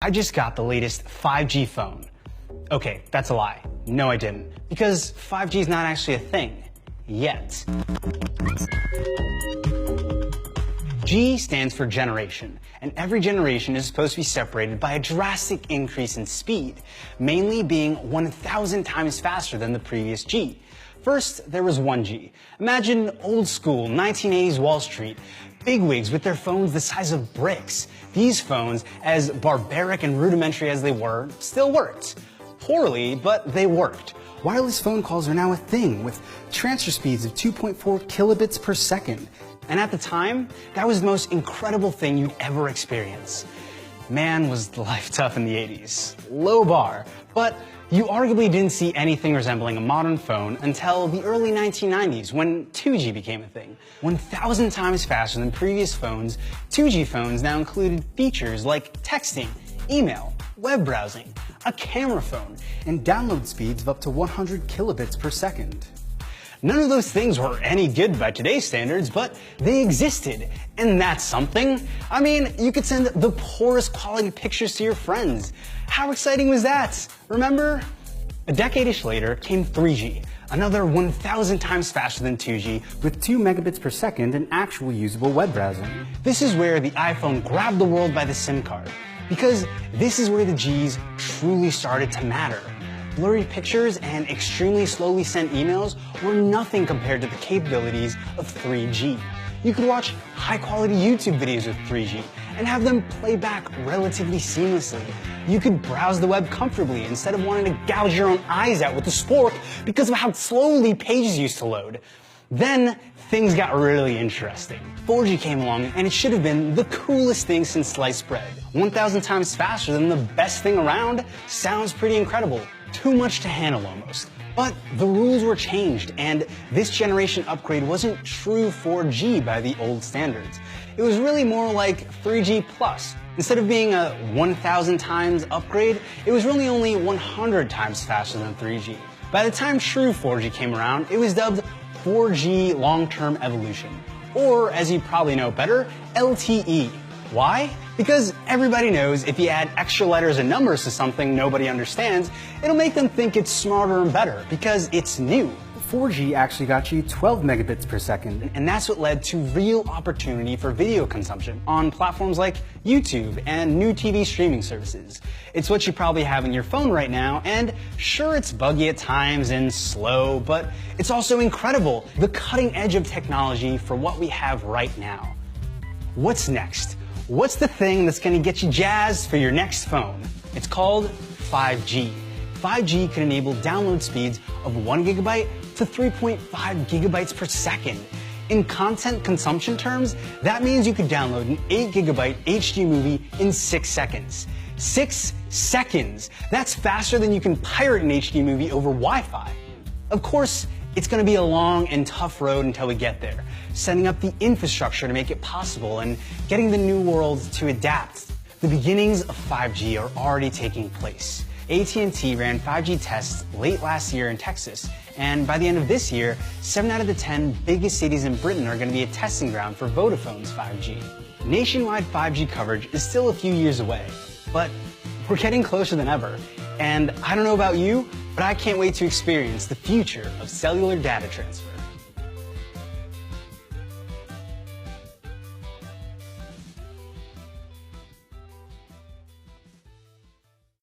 I just got the latest 5G phone. Okay, that's a lie. No, I didn't. Because 5G is not actually a thing. Yet. G stands for generation, and every generation is supposed to be separated by a drastic increase in speed, mainly being 1,000 times faster than the previous G. First, there was 1G. Imagine old school 1980s Wall Street, bigwigs with their phones the size of bricks. These phones, as barbaric and rudimentary as they were, still worked. Poorly, but they worked. Wireless phone calls are now a thing, with transfer speeds of 2.4 kilobits per second. And at the time, that was the most incredible thing you'd ever experience. Man, was life tough in the 80s. Low bar. But you arguably didn't see anything resembling a modern phone until the early 1990s, when 2G became a thing. 1,000 times faster than previous phones, 2G phones now included features like texting, email, web browsing, a camera phone, and download speeds of up to 100 kilobits per second. None of those things were any good by today's standards, but they existed, and that's something. I mean, you could send the poorest quality pictures to your friends. How exciting was that? Remember? A decade-ish later came 3G, another 1,000 times faster than 2G, with 2 megabits per second and actual usable web browsing. This is where the iPhone grabbed the world by the SIM card, because this is where the Gs truly started to matter. Blurry pictures and extremely slowly sent emails were nothing compared to the capabilities of 3G. You could watch high-quality YouTube videos with 3G and have them play back relatively seamlessly. You could browse the web comfortably instead of wanting to gouge your own eyes out with a spork because of how slowly pages used to load. Then things got really interesting. 4G came along, and it should have been the coolest thing since sliced bread. 1,000 times faster than the best thing around sounds pretty incredible. Too much to handle almost. But the rules were changed, and this generation upgrade wasn't true 4G by the old standards. It was really more like 3G plus. Instead of being a 1,000 times upgrade, it was really only 100 times faster than 3G. By the time true 4G came around, it was dubbed 4G long-term evolution, or as you probably know better, LTE. Why? Because everybody knows if you add extra letters and numbers to something nobody understands, it'll make them think it's smarter and better because it's new. 4G actually got you 12 megabits per second, and that's what led to real opportunity for video consumption on platforms like YouTube and new TV streaming services. It's what you probably have in your phone right now, and sure, it's buggy at times and slow, but it's also incredible, the cutting edge of technology for what we have right now. What's next? What's the thing that's going to get you jazzed for your next phone? It's called 5G. 5G can enable download speeds of 1 gigabyte to 3.5 gigabytes per second. In content consumption terms, that means you could download an 8 gigabyte HD movie in 6 seconds. 6 seconds! That's faster than you can pirate an HD movie over Wi-Fi. Of course, it's going to be a long and tough road until we get there, setting up the infrastructure to make it possible and getting the new world to adapt. The beginnings of 5G are already taking place. AT&T ran 5G tests late last year in Texas, and by the end of this year, 7 out of the 10 biggest cities in Britain are going to be a testing ground for Vodafone's 5G. Nationwide 5G coverage is still a few years away, but we're getting closer than ever. And I don't know about you, but I can't wait to experience the future of cellular data transfer.